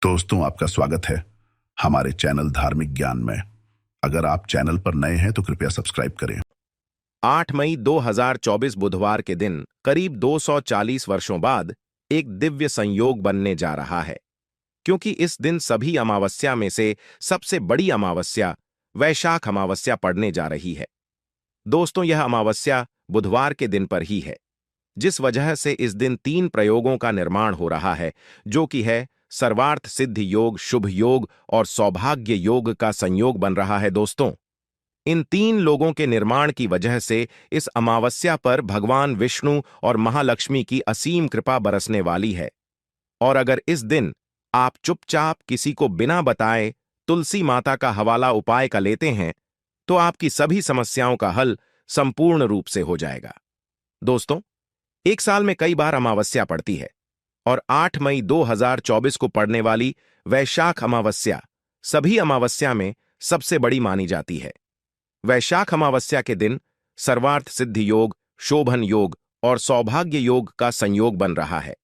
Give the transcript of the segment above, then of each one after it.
दोस्तों, आपका स्वागत है हमारे चैनल धार्मिक ज्ञान में। अगर आप चैनल पर नए हैं तो कृपया सब्सक्राइब करें। 8 मई 2024 बुधवार के दिन करीब 240 वर्षों बाद एक दिव्य संयोग बनने जा रहा है, क्योंकि इस दिन सभी अमावस्या में से सबसे बड़ी अमावस्या वैशाख अमावस्या पड़ने जा रही है। दोस्तों, यह अमावस्या बुधवार के दिन पर ही है, जिस वजह से इस दिन 3 प्रयोगों का निर्माण हो रहा है, जो कि है सर्वार्थ सिद्धि योग, शुभ योग और सौभाग्य योग का संयोग बन रहा है। दोस्तों, इन 3 लोगों के निर्माण की वजह से इस अमावस्या पर भगवान विष्णु और महालक्ष्मी की असीम कृपा बरसने वाली है। और अगर इस दिन आप चुपचाप किसी को बिना बताए तुलसी माता का हवाला उपाय का लेते हैं, तो आपकी सभी समस्याओं का हल संपूर्ण रूप से हो जाएगा। दोस्तों, एक साल में कई बार अमावस्या पड़ती है और 8 मई 2024 को पड़ने वाली वैशाख अमावस्या सभी अमावस्या में सबसे बड़ी मानी जाती है। वैशाख अमावस्या के दिन सर्वार्थ सिद्धि योग, शोभन योग और सौभाग्य योग का संयोग बन रहा है।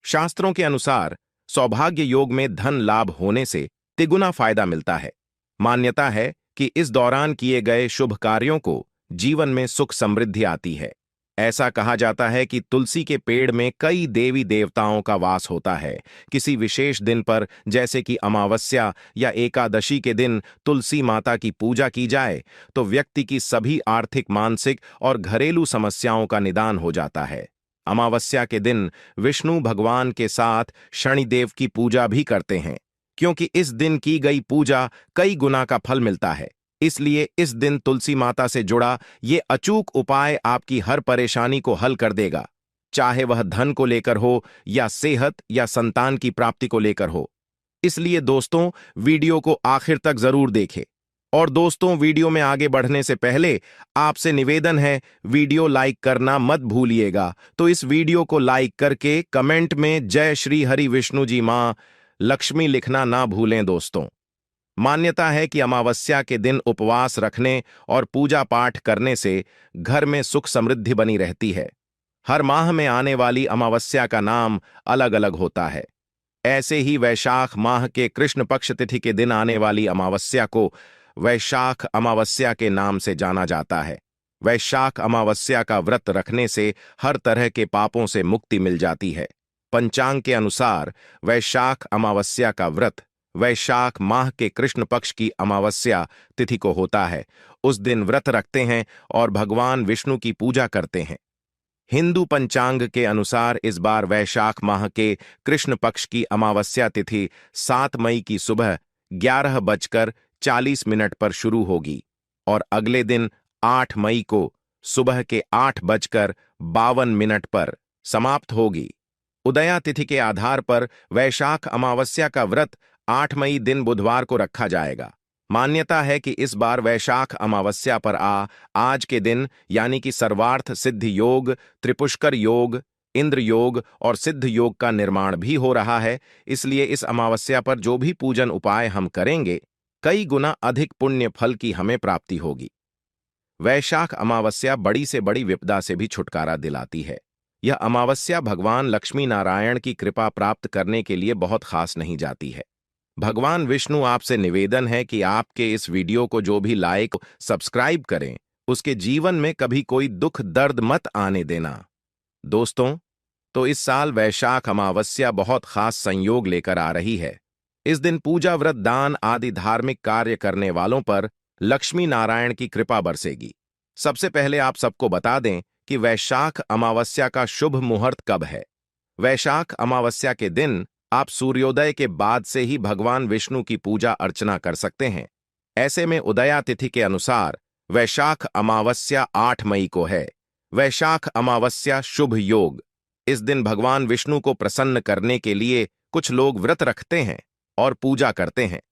शास्त्रों के अनुसार सौभाग्य योग में धन लाभ होने से तिगुना फायदा मिलता है। मान्यता है कि इस दौरान किए गए शुभ कार्यों को जीवन में सुख समृद्धि आती है। ऐसा कहा जाता है कि तुलसी के पेड़ में कई देवी देवताओं का वास होता है। किसी विशेष दिन पर, जैसे कि अमावस्या या एकादशी के दिन तुलसी माता की पूजा की जाए तो व्यक्ति की सभी आर्थिक, मानसिक और घरेलू समस्याओं का निदान हो जाता है। अमावस्या के दिन विष्णु भगवान के साथ शनिदेव की पूजा भी करते हैं, क्योंकि इस दिन की गई पूजा कई गुना का फल मिलता है। इसलिए इस दिन तुलसी माता से जुड़ा ये अचूक उपाय आपकी हर परेशानी को हल कर देगा, चाहे वह धन को लेकर हो या सेहत या संतान की प्राप्ति को लेकर हो। इसलिए दोस्तों, वीडियो को आखिर तक जरूर देखें। और दोस्तों, वीडियो में आगे बढ़ने से पहले आपसे निवेदन है, वीडियो लाइक करना मत भूलिएगा। तो इस वीडियो को लाइक करके कमेंट में जय श्री हरि विष्णु जी मां लक्ष्मी लिखना ना भूलें। दोस्तों, मान्यता है कि अमावस्या के दिन उपवास रखने और पूजा पाठ करने से घर में सुख समृद्धि बनी रहती है। हर माह में आने वाली अमावस्या का नाम अलग अलग होता है। ऐसे ही वैशाख माह के कृष्ण पक्ष तिथि के दिन आने वाली अमावस्या को वैशाख अमावस्या के नाम से जाना जाता है। वैशाख अमावस्या का व्रत रखने से हर तरह के पापों से मुक्ति मिल जाती है। पंचांग के अनुसार वैशाख अमावस्या का व्रत वैशाख माह के कृष्ण पक्ष की अमावस्या तिथि को होता है। उस दिन व्रत रखते हैं और भगवान विष्णु की पूजा करते हैं। हिंदू पंचांग के अनुसार इस बार वैशाख माह के कृष्ण पक्ष की अमावस्या तिथि 7 मई की सुबह 11:40 पर शुरू होगी और अगले दिन 8 मई को सुबह के 8:52 पर समाप्त होगी। उदया तिथि के आधार पर वैशाख अमावस्या का व्रत 8 मई दिन बुधवार को रखा जाएगा। मान्यता है कि इस बार वैशाख अमावस्या पर आज के दिन यानी कि सर्वार्थ सिद्धि योग, त्रिपुष्कर योग, इंद्र योग और सिद्ध योग का निर्माण भी हो रहा है। इसलिए इस अमावस्या पर जो भी पूजन उपाय हम करेंगे, कई गुना अधिक पुण्य फल की हमें प्राप्ति होगी। वैशाख अमावस्या बड़ी से बड़ी विपदा से भी छुटकारा दिलाती है। यह अमावस्या भगवान लक्ष्मी नारायण की कृपा प्राप्त करने के लिए बहुत खास नहीं जाती है। भगवान विष्णु आपसे निवेदन है कि आपके इस वीडियो को जो भी लाइक, सब्सक्राइब करें, उसके जीवन में कभी कोई दुख दर्द मत आने देना। दोस्तों, तो इस साल वैशाख अमावस्या बहुत खास संयोग लेकर आ रही है। इस दिन पूजा, व्रत, दान आदि धार्मिक कार्य करने वालों पर लक्ष्मी नारायण की कृपा बरसेगी। सबसे पहले आप सबको बता दें कि वैशाख अमावस्या का शुभ मुहूर्त कब है। वैशाख अमावस्या के दिन आप सूर्योदय के बाद से ही भगवान विष्णु की पूजा अर्चना कर सकते हैं। ऐसे में उदया तिथि के अनुसार वैशाख अमावस्या 8 मई को है। वैशाख अमावस्या शुभ योग। इस दिन भगवान विष्णु को प्रसन्न करने के लिए कुछ लोग व्रत रखते हैं और पूजा करते हैं।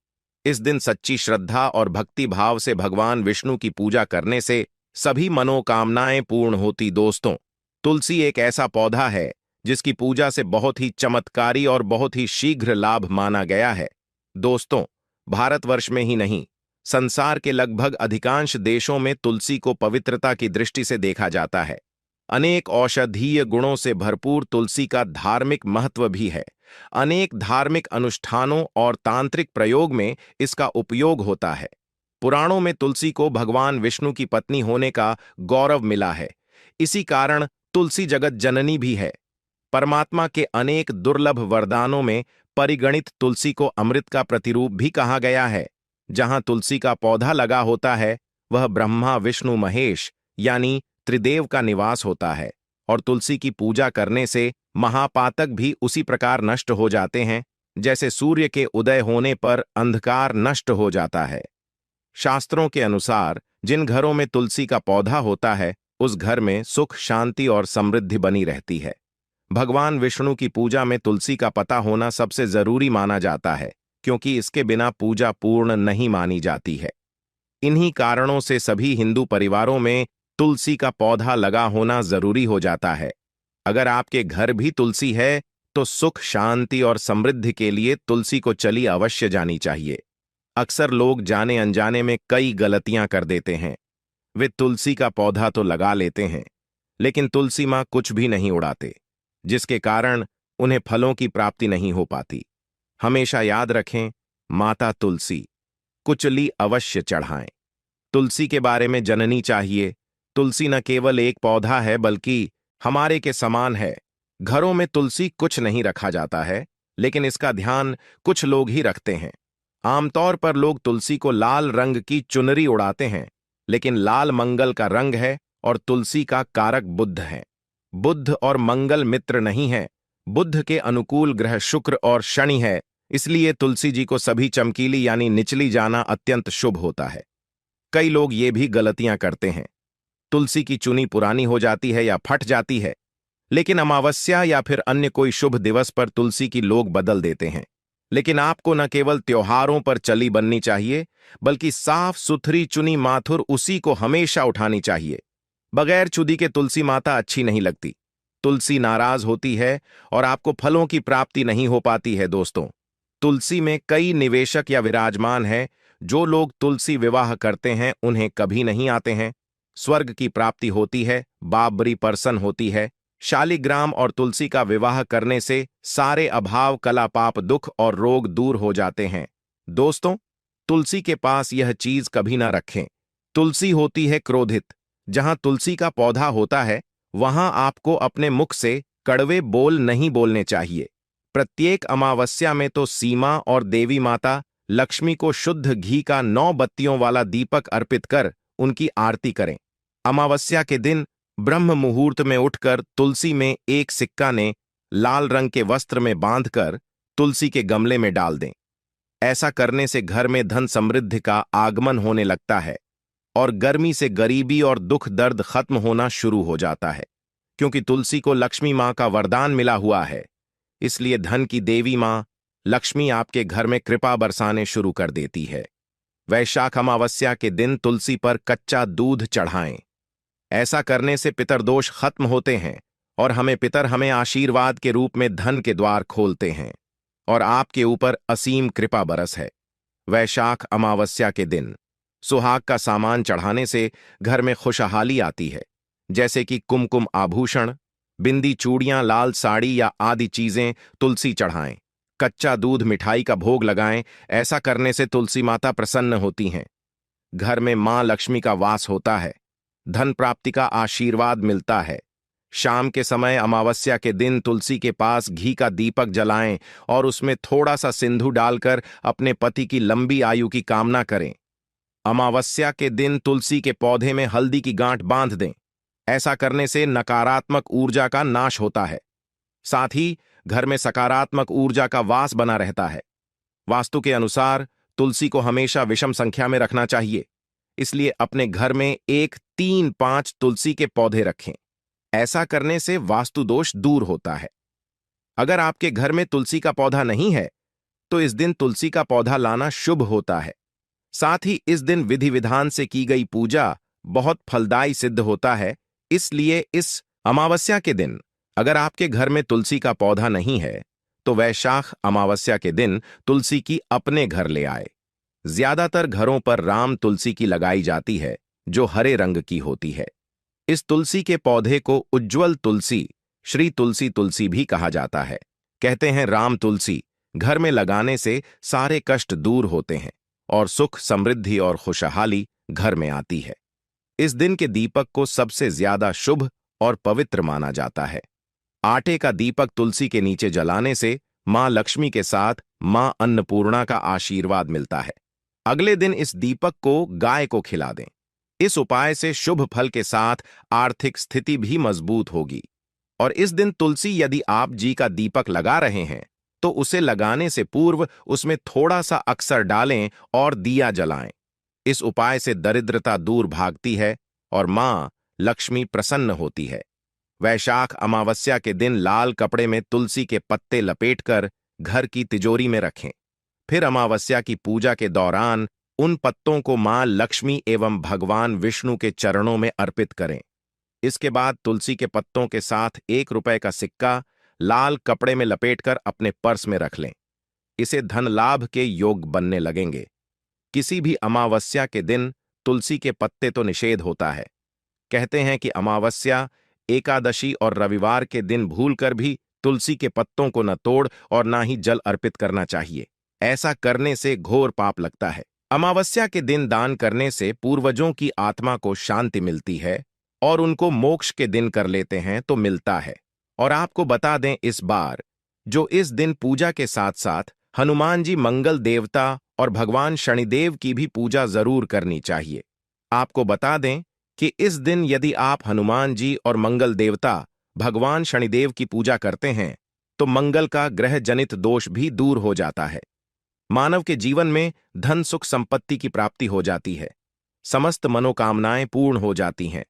इस दिन सच्ची श्रद्धा और भक्ति भाव से भगवान विष्णु की पूजा करने से सभी मनोकामनाएं पूर्ण होती। दोस्तों, तुलसी एक ऐसा पौधा है जिसकी पूजा से बहुत ही चमत्कारी और बहुत ही शीघ्र लाभ माना गया है। दोस्तों, भारतवर्ष में ही नहीं, संसार के लगभग अधिकांश देशों में तुलसी को पवित्रता की दृष्टि से देखा जाता है। अनेक औषधीय गुणों से भरपूर तुलसी का धार्मिक महत्व भी है। अनेक धार्मिक अनुष्ठानों और तांत्रिक प्रयोग में इसका उपयोग होता है। पुराणों में तुलसी को भगवान विष्णु की पत्नी होने का गौरव मिला है। इसी कारण तुलसी जगत जननी भी है। परमात्मा के अनेक दुर्लभ वरदानों में परिगणित तुलसी को अमृत का प्रतिरूप भी कहा गया है। जहां तुलसी का पौधा लगा होता है, वह ब्रह्मा विष्णु महेश यानी त्रिदेव का निवास होता है। और तुलसी की पूजा करने से महापातक भी उसी प्रकार नष्ट हो जाते हैं, जैसे सूर्य के उदय होने पर अंधकार नष्ट हो जाता है। शास्त्रों के अनुसार जिन घरों में तुलसी का पौधा होता है, उस घर में सुख, शांति और समृद्धि बनी रहती है। भगवान विष्णु की पूजा में तुलसी का पता होना सबसे जरूरी माना जाता है, क्योंकि इसके बिना पूजा पूर्ण नहीं मानी जाती है। इन्हीं कारणों से सभी हिंदू परिवारों में तुलसी का पौधा लगा होना जरूरी हो जाता है। अगर आपके घर भी तुलसी है, तो सुख, शांति और समृद्धि के लिए तुलसी को चली अवश्य जानी चाहिए। अक्सर लोग जाने अनजाने में कई गलतियां कर देते हैं। वे तुलसी का पौधा तो लगा लेते हैं, लेकिन तुलसी मां कुछ भी नहीं उड़ाते, जिसके कारण उन्हें फलों की प्राप्ति नहीं हो पाती। हमेशा याद रखें, माता तुलसी कुचली अवश्य चढ़ाएं। तुलसी के बारे में जननी चाहिए। तुलसी न केवल एक पौधा है, बल्कि हमारे के समान है। घरों में तुलसी कुछ नहीं रखा जाता है, लेकिन इसका ध्यान कुछ लोग ही रखते हैं। आमतौर पर लोग तुलसी को लाल रंग की चुनरी उड़ाते हैं, लेकिन लाल मंगल का रंग है और तुलसी का कारक बुध है। बुध और मंगल मित्र नहीं है। बुध के अनुकूल ग्रह शुक्र और शनि है। इसलिए तुलसी जी को सभी चमकीली यानी निचली जाना अत्यंत शुभ होता है। कई लोग ये भी गलतियां करते हैं। तुलसी की चुनी पुरानी हो जाती है या फट जाती है, लेकिन अमावस्या या फिर अन्य कोई शुभ दिवस पर तुलसी की लोग बदल देते हैं। लेकिन आपको न केवल त्योहारों पर चली बननी चाहिए, बल्कि साफ सुथरी चुनी माथुर उसी को हमेशा उठानी चाहिए। बगैर चुदी के तुलसी माता अच्छी नहीं लगती। तुलसी नाराज होती है और आपको फलों की प्राप्ति नहीं हो पाती है। दोस्तों, तुलसी में कई निवेशक या विराजमान हैं। जो लोग तुलसी विवाह करते हैं, उन्हें कभी नहीं आते हैं। स्वर्ग की प्राप्ति होती है, बाबरी प्रसन्न होती है। शालिग्राम और तुलसी का विवाह करने से सारे अभाव, कला, पाप, दुख और रोग दूर हो जाते हैं। दोस्तों, तुलसी के पास यह चीज कभी ना रखें। तुलसी होती है क्रोधित। जहां तुलसी का पौधा होता है, वहां आपको अपने मुख से कड़वे बोल नहीं बोलने चाहिए। प्रत्येक अमावस्या में तो सीमा और देवी माता लक्ष्मी को शुद्ध घी का 9 बत्तियों वाला दीपक अर्पित कर उनकी आरती करें। अमावस्या के दिन ब्रह्म मुहूर्त में उठकर तुलसी में एक सिक्का ने लाल रंग के वस्त्र में बांधकर तुलसी के गमले में डाल दें। ऐसा करने से घर में धन समृद्धि का आगमन होने लगता है और गर्मी से गरीबी और दुख दर्द खत्म होना शुरू हो जाता है। क्योंकि तुलसी को लक्ष्मी मां का वरदान मिला हुआ है, इसलिए धन की देवी मां लक्ष्मी आपके घर में कृपा बरसाने शुरू कर देती है। वैशाख अमावस्या के दिन तुलसी पर कच्चा दूध चढ़ाएं। ऐसा करने से पितरदोष खत्म होते हैं और पितर हमें आशीर्वाद के रूप में धन के द्वार खोलते हैं और आपके ऊपर असीम कृपा बरस है। वैशाख अमावस्या के दिन सुहाग का सामान चढ़ाने से घर में खुशहाली आती है, जैसे कि कुमकुम आभूषण, बिंदी, चूड़ियां, लाल साड़ी या आदि चीजें तुलसी चढ़ाएं। कच्चा दूध, मिठाई का भोग लगाएं। ऐसा करने से तुलसी माता प्रसन्न होती हैं। घर में मां लक्ष्मी का वास होता है। धन प्राप्ति का आशीर्वाद मिलता है। शाम के समय अमावस्या के दिन तुलसी के पास घी का दीपक जलाएं और उसमें थोड़ा सा सिंधु डालकर अपने पति की लंबी आयु की कामना करें। अमावस्या के दिन तुलसी के पौधे में हल्दी की गांठ बांध दें। ऐसा करने से नकारात्मक ऊर्जा का नाश होता है। साथ ही घर में सकारात्मक ऊर्जा का वास बना रहता है। वास्तु के अनुसार तुलसी को हमेशा विषम संख्या में रखना चाहिए, इसलिए अपने घर में 1, 3, 5 तुलसी के पौधे रखें। ऐसा करने से वास्तु दोष दूर होता है। अगर आपके घर में तुलसी का पौधा नहीं है, तो इस दिन तुलसी का पौधा लाना शुभ होता है। साथ ही इस दिन विधि विधान से की गई पूजा बहुत फलदायी सिद्ध होता है। इसलिए इस अमावस्या के दिन अगर आपके घर में तुलसी का पौधा नहीं है, तो वैशाख अमावस्या के दिन तुलसी की अपने घर ले आए। ज्यादातर घरों पर राम तुलसी की लगाई जाती है, जो हरे रंग की होती है। इस तुलसी के पौधे को उज्ज्वल तुलसी, श्री तुलसी तुलसी भी कहा जाता है। कहते हैं राम तुलसी घर में लगाने से सारे कष्ट दूर होते हैं और सुख, समृद्धि और खुशहाली घर में आती है। इस दिन के दीपक को सबसे ज्यादा शुभ और पवित्र माना जाता है। आटे का दीपक तुलसी के नीचे जलाने से मां लक्ष्मी के साथ मां अन्नपूर्णा का आशीर्वाद मिलता है। अगले दिन इस दीपक को गाय को खिला दें। इस उपाय से शुभ फल के साथ आर्थिक स्थिति भी मजबूत होगी। और इस दिन तुलसी यदि आप जी का दीपक लगा रहे हैं तो उसे लगाने से पूर्व उसमें थोड़ा सा अक्सर डालें और दिया जलाएं। इस उपाय से दरिद्रता दूर भागती है और मां लक्ष्मी प्रसन्न होती है। वैशाख अमावस्या के दिन लाल कपड़े में तुलसी के पत्ते लपेटकर घर की तिजोरी में रखें। फिर अमावस्या की पूजा के दौरान उन पत्तों को मां लक्ष्मी एवं भगवान विष्णु के चरणों में अर्पित करें। इसके बाद तुलसी के पत्तों के साथ 1 रुपए का सिक्का लाल कपड़े में लपेटकर अपने पर्स में रख लें। इसे धन लाभ के योग बनने लगेंगे। किसी भी अमावस्या के दिन तुलसी के पत्ते तो निषेध होता है। कहते हैं कि अमावस्या, एकादशी और रविवार के दिन भूलकर भी तुलसी के पत्तों को न तोड़ और ना ही जल अर्पित करना चाहिए। ऐसा करने से घोर पाप लगता है। अमावस्या के दिन दान करने से पूर्वजों की आत्मा को शांति मिलती है और उनको मोक्ष के दिन कर लेते हैं तो मिलता है। और आपको बता दें इस बार जो इस दिन पूजा के साथ साथ हनुमान जी, मंगल देवता और भगवान शनिदेव की भी पूजा जरूर करनी चाहिए। आपको बता दें कि इस दिन यदि आप हनुमान जी और मंगल देवता भगवान शनिदेव की पूजा करते हैं तो मंगल का ग्रह जनित दोष भी दूर हो जाता है। मानव के जीवन में धन, सुख, संपत्ति की प्राप्ति हो जाती है। समस्त मनोकामनाएं पूर्ण हो जाती हैं।